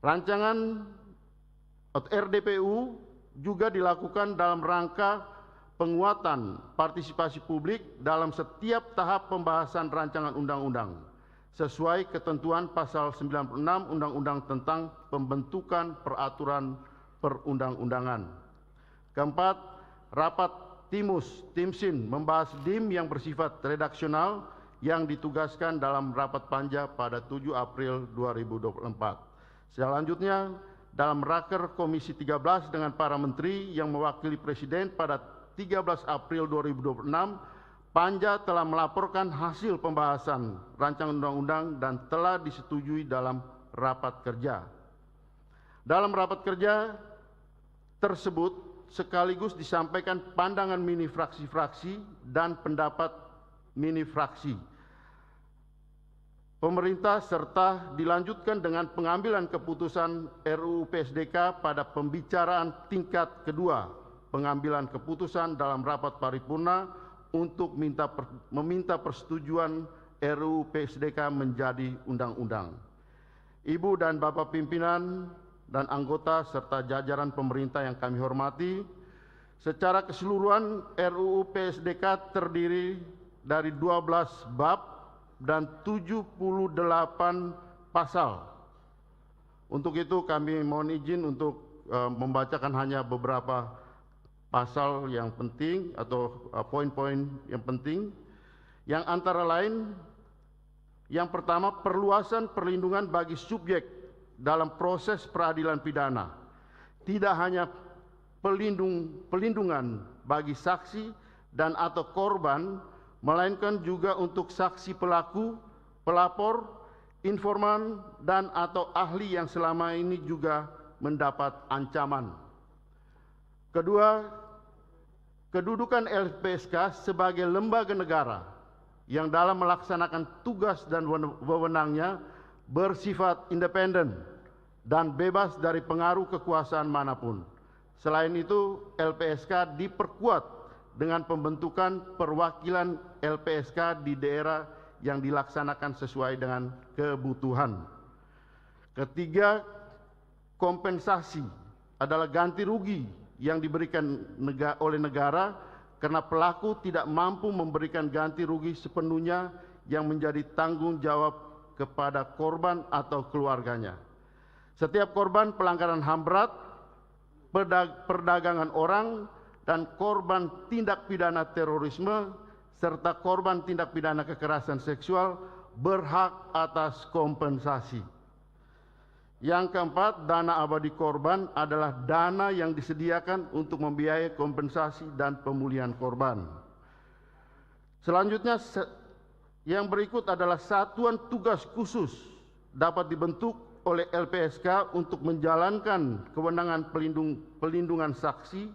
Rancangan RDPU juga dilakukan dalam rangka penguatan partisipasi publik dalam setiap tahap pembahasan rancangan undang-undang sesuai ketentuan pasal 96 Undang-Undang tentang Pembentukan Peraturan Perundang-undangan. Keempat, rapat Timsin membahas DIM yang bersifat redaksional yang ditugaskan dalam rapat panja pada 7 April 2024. Selanjutnya, dalam raker Komisi 13 dengan para menteri yang mewakili Presiden pada 13 April 2026, Panja telah melaporkan hasil pembahasan rancangan undang-undang dan telah disetujui dalam rapat kerja. Dalam rapat kerja tersebut sekaligus disampaikan pandangan mini fraksi-fraksi dan pendapat mini fraksi pemerintah serta dilanjutkan dengan pengambilan keputusan RUU PSDK pada pembicaraan tingkat kedua, pengambilan keputusan dalam rapat paripurna untuk meminta persetujuan RUU PSDK menjadi undang-undang. Ibu dan Bapak pimpinan dan anggota serta jajaran pemerintah yang kami hormati, secara keseluruhan RUU PSDK terdiri dari 12 bab dan 78 pasal. Untuk itu kami mohon izin untuk membacakan hanya beberapa pasal yang penting atau poin-poin yang penting, yang antara lain yang pertama, perluasan perlindungan bagi subjek dalam proses peradilan pidana. Tidak hanya pelindungan bagi saksi dan atau korban, melainkan juga untuk saksi pelaku, pelapor, informan, dan atau ahli yang selama ini juga mendapat ancaman. Kedua, kedudukan LPSK sebagai lembaga negara yang dalam melaksanakan tugas dan wewenangnya bersifat independen dan bebas dari pengaruh kekuasaan manapun. Selain itu, LPSK diperkuat dengan pembentukan perwakilan LPSK di daerah yang dilaksanakan sesuai dengan kebutuhan. Ketiga, kompensasi adalah ganti rugi yang diberikan oleh negara karena pelaku tidak mampu memberikan ganti rugi sepenuhnya yang menjadi tanggung jawab kepada korban atau keluarganya. Setiap korban pelanggaran HAM berat, perdagangan orang, dan korban tindak pidana terorisme, serta korban tindak pidana kekerasan seksual berhak atas kompensasi. Yang keempat, dana abadi korban adalah dana yang disediakan untuk membiayai kompensasi dan pemulihan korban. Selanjutnya, yang berikut adalah satuan tugas khusus dapat dibentuk oleh LPSK untuk menjalankan kewenangan pelindungan saksi,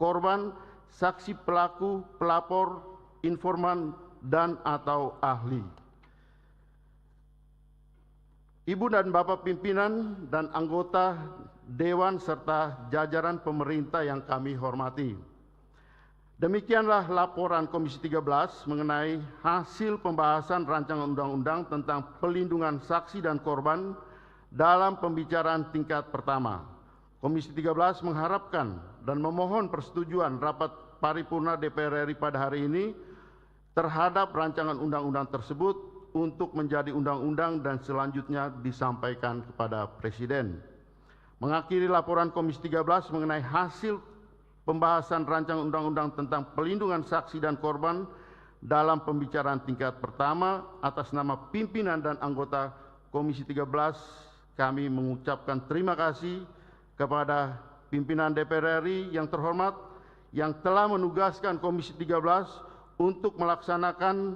korban, saksi pelaku, pelapor, informan, dan atau ahli. Ibu dan Bapak pimpinan dan anggota Dewan serta jajaran pemerintah yang kami hormati. Demikianlah laporan Komisi 13 mengenai hasil pembahasan rancangan undang-undang tentang pelindungan saksi dan korban dalam pembicaraan tingkat pertama. Komisi 13 mengharapkan dan memohon persetujuan rapat paripurna DPR RI pada hari ini terhadap rancangan undang-undang tersebut untuk menjadi undang-undang dan selanjutnya disampaikan kepada Presiden. Mengakhiri laporan Komisi 13 mengenai hasil pembahasan rancangan undang-undang tentang pelindungan saksi dan korban dalam pembicaraan tingkat pertama, atas nama pimpinan dan anggota Komisi 13, kami mengucapkan terima kasih kepada pimpinan DPR RI yang terhormat yang telah menugaskan Komisi 13 untuk melaksanakan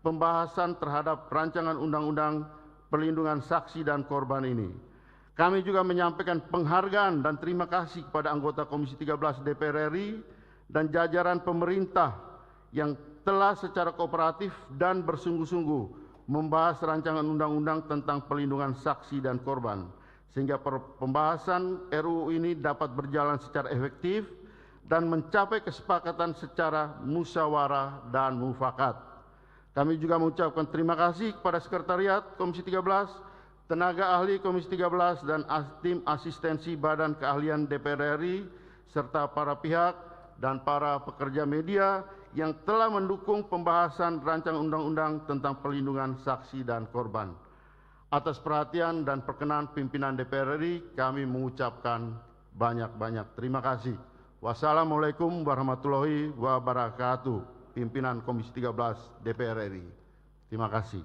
pembahasan terhadap rancangan undang-undang perlindungan saksi dan korban ini. Kami juga menyampaikan penghargaan dan terima kasih kepada anggota Komisi 13 DPR RI dan jajaran pemerintah yang telah secara kooperatif dan bersungguh-sungguh membahas rancangan undang-undang tentang pelindungan saksi dan korban, sehingga pembahasan RUU ini dapat berjalan secara efektif dan mencapai kesepakatan secara musyawarah dan mufakat. Kami juga mengucapkan terima kasih kepada Sekretariat Komisi 13, tenaga ahli Komisi 13, dan tim asistensi Badan Keahlian DPR RI, serta para pihak dan para pekerja media yang telah mendukung pembahasan rancangan undang-undang tentang perlindungan saksi dan korban. Atas perhatian dan perkenan pimpinan DPR RI, kami mengucapkan banyak-banyak terima kasih. Wassalamualaikum warahmatullahi wabarakatuh. Pimpinan Komisi 13 DPR RI. Terima kasih.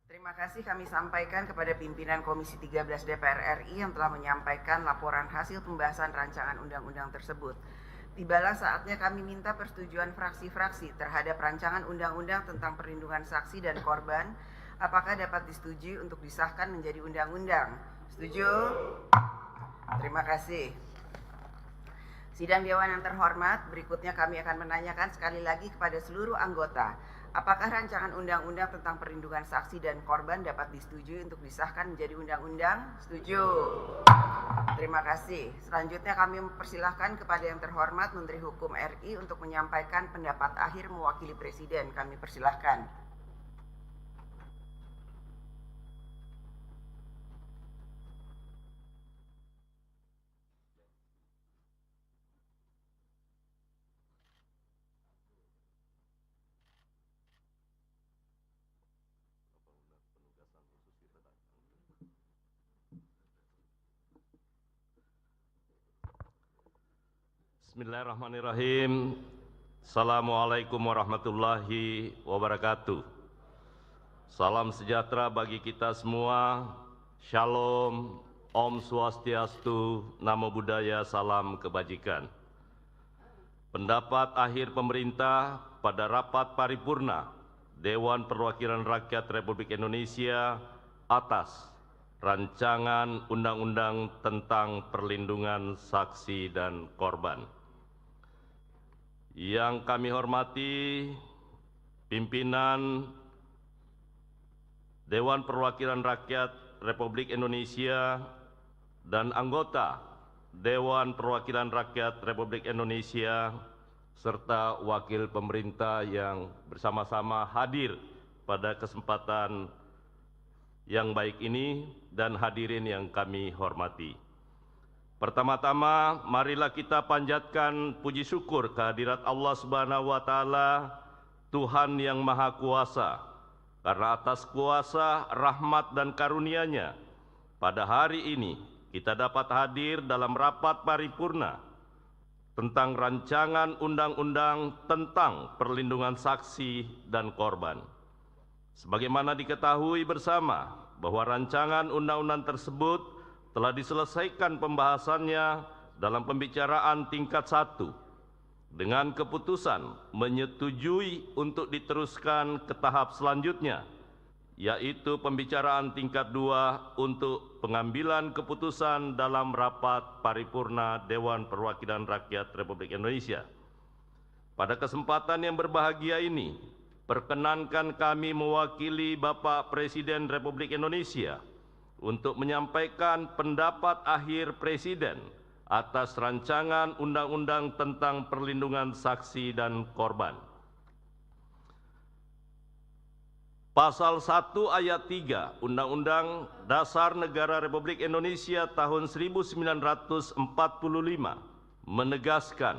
Terima kasih kami sampaikan kepada pimpinan Komisi 13 DPR RI yang telah menyampaikan laporan hasil pembahasan rancangan undang-undang tersebut. Tibalah saatnya kami minta persetujuan fraksi-fraksi terhadap rancangan undang-undang tentang perlindungan saksi dan korban. Apakah dapat disetujui untuk disahkan menjadi undang-undang? Setuju? Terima kasih. Sidang Dewan yang terhormat, berikutnya kami akan menanyakan sekali lagi kepada seluruh anggota, apakah rancangan undang-undang tentang perlindungan saksi dan korban dapat disetujui untuk disahkan menjadi undang-undang? Setuju. Terima kasih. Selanjutnya kami mempersilahkan kepada yang terhormat Menteri Hukum RI untuk menyampaikan pendapat akhir mewakili Presiden. Kami persilahkan. Bismillahirrahmanirrahim. Assalamualaikum warahmatullahi wabarakatuh. Salam sejahtera bagi kita semua. Shalom, Om Swastiastu, Namo Buddhaya, salam kebajikan. Pendapat akhir pemerintah pada rapat paripurna Dewan Perwakilan Rakyat Republik Indonesia atas rancangan undang-undang tentang perlindungan saksi dan korban. Yang kami hormati pimpinan Dewan Perwakilan Rakyat Republik Indonesia dan anggota Dewan Perwakilan Rakyat Republik Indonesia serta wakil pemerintah yang bersama-sama hadir pada kesempatan yang baik ini dan hadirin yang kami hormati. Pertama-tama, marilah kita panjatkan puji syukur kehadirat Allah Subhanahu wa Ta'ala, Tuhan yang Maha Kuasa, karena atas kuasa, rahmat, dan karunia-Nya, pada hari ini kita dapat hadir dalam rapat paripurna tentang rancangan undang-undang tentang perlindungan saksi dan korban. Sebagaimana diketahui bersama bahwa rancangan undang-undang tersebut telah diselesaikan pembahasannya dalam pembicaraan tingkat 1 dengan keputusan menyetujui untuk diteruskan ke tahap selanjutnya, yaitu pembicaraan tingkat 2 untuk pengambilan keputusan dalam rapat paripurna Dewan Perwakilan Rakyat Republik Indonesia. Pada kesempatan yang berbahagia ini, perkenankan kami mewakili Bapak Presiden Republik Indonesia untuk menyampaikan pendapat akhir Presiden atas rancangan undang-undang tentang perlindungan saksi dan korban. Pasal 1 ayat 3 Undang-Undang Dasar Negara Republik Indonesia tahun 1945 menegaskan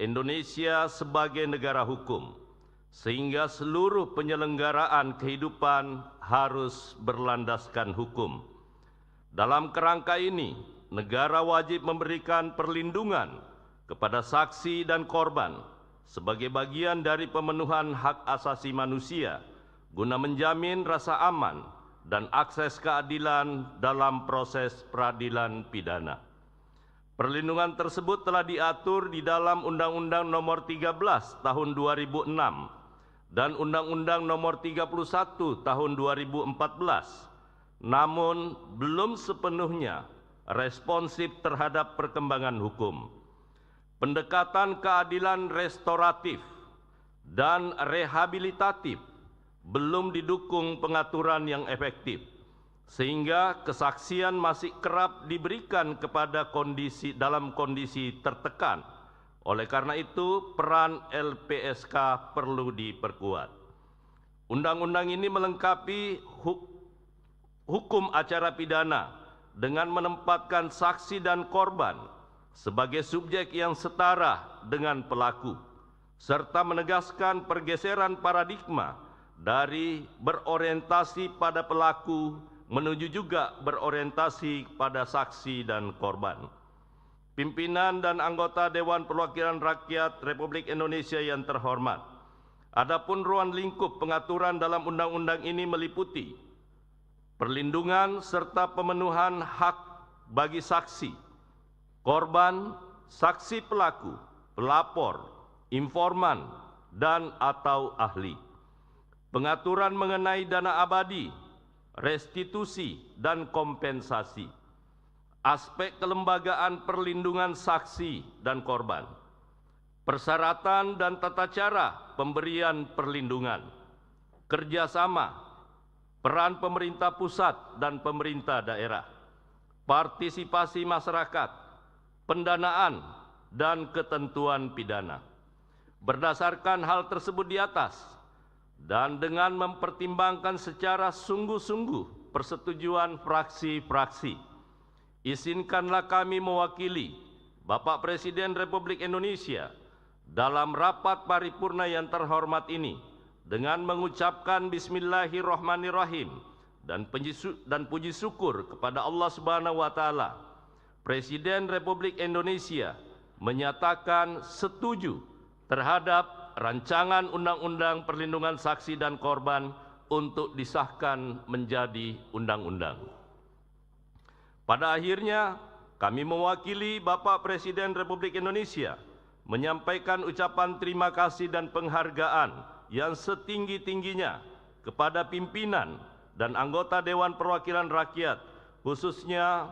Indonesia sebagai negara hukum, sehingga seluruh penyelenggaraan kehidupan harus berlandaskan hukum. Dalam kerangka ini, negara wajib memberikan perlindungan kepada saksi dan korban sebagai bagian dari pemenuhan hak asasi manusia guna menjamin rasa aman dan akses keadilan dalam proses peradilan pidana. Perlindungan tersebut telah diatur di dalam Undang-Undang Nomor 13 Tahun 2006 dan Undang-Undang Nomor 31 Tahun 2014, namun belum sepenuhnya responsif terhadap perkembangan hukum. Pendekatan keadilan restoratif dan rehabilitatif belum didukung pengaturan yang efektif, sehingga kesaksian masih kerap diberikan kepada dalam kondisi tertekan. Oleh karena itu, peran LPSK perlu diperkuat. Undang-undang ini melengkapi hukum acara pidana dengan menempatkan saksi dan korban sebagai subjek yang setara dengan pelaku, serta menegaskan pergeseran paradigma dari berorientasi pada pelaku menuju juga berorientasi pada saksi dan korban. Pimpinan dan anggota Dewan Perwakilan Rakyat Republik Indonesia yang terhormat, adapun ruang lingkup pengaturan dalam undang-undang ini meliputi perlindungan serta pemenuhan hak bagi saksi, korban, saksi pelaku, pelapor, informan, dan atau ahli. Pengaturan mengenai dana abadi, restitusi, dan kompensasi. Aspek kelembagaan perlindungan saksi dan korban. Persyaratan dan tata cara pemberian perlindungan. Kerjasama, peran pemerintah pusat dan pemerintah daerah. Partisipasi masyarakat, pendanaan, dan ketentuan pidana. Berdasarkan hal tersebut di atas, dan dengan mempertimbangkan secara sungguh-sungguh persetujuan fraksi-fraksi, izinkanlah kami mewakili Bapak Presiden Republik Indonesia dalam rapat paripurna yang terhormat ini dengan mengucapkan Bismillahirrahmanirrahim dan puji syukur kepada Allah Subhanahu wa Ta'ala. Presiden Republik Indonesia menyatakan setuju terhadap rancangan Undang-Undang Perlindungan Saksi dan Korban untuk disahkan menjadi undang-undang. Pada akhirnya, kami mewakili Bapak Presiden Republik Indonesia menyampaikan ucapan terima kasih dan penghargaan yang setinggi-tingginya kepada pimpinan dan anggota Dewan Perwakilan Rakyat, khususnya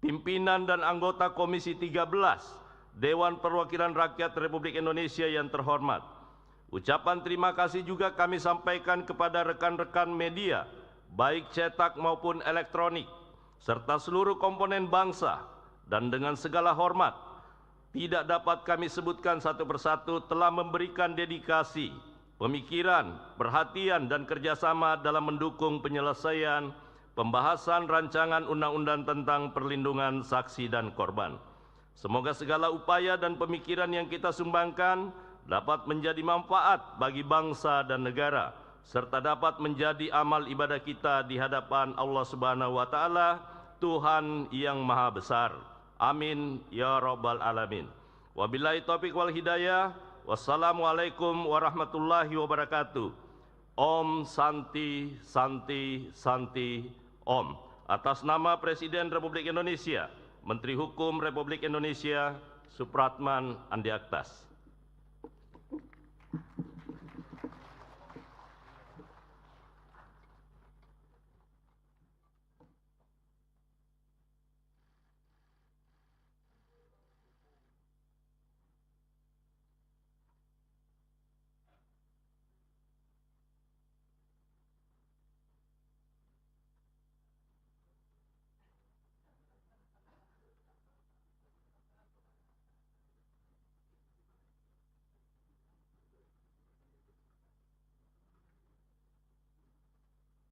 pimpinan dan anggota Komisi 13 Dewan Perwakilan Rakyat Republik Indonesia yang terhormat. Ucapan terima kasih juga kami sampaikan kepada rekan-rekan media, baik cetak maupun elektronik, serta seluruh komponen bangsa, dan dengan segala hormat, tidak dapat kami sebutkan satu persatu telah memberikan dedikasi, pemikiran, perhatian, dan kerjasama dalam mendukung penyelesaian pembahasan rancangan undang-undang tentang perlindungan saksi dan korban. Semoga segala upaya dan pemikiran yang kita sumbangkan dapat menjadi manfaat bagi bangsa dan negara, serta dapat menjadi amal ibadah kita di hadapan Allah Subhanahu wa Ta'ala, Tuhan yang Maha Besar. Amin ya rabbal alamin. Wabillahi taufiq wal hidayah. Wassalamualaikum warahmatullahi wabarakatuh. Om Santi Santi Santi Om. Atas nama Presiden Republik Indonesia, Menteri Hukum Republik Indonesia Supratman Andi Aktas.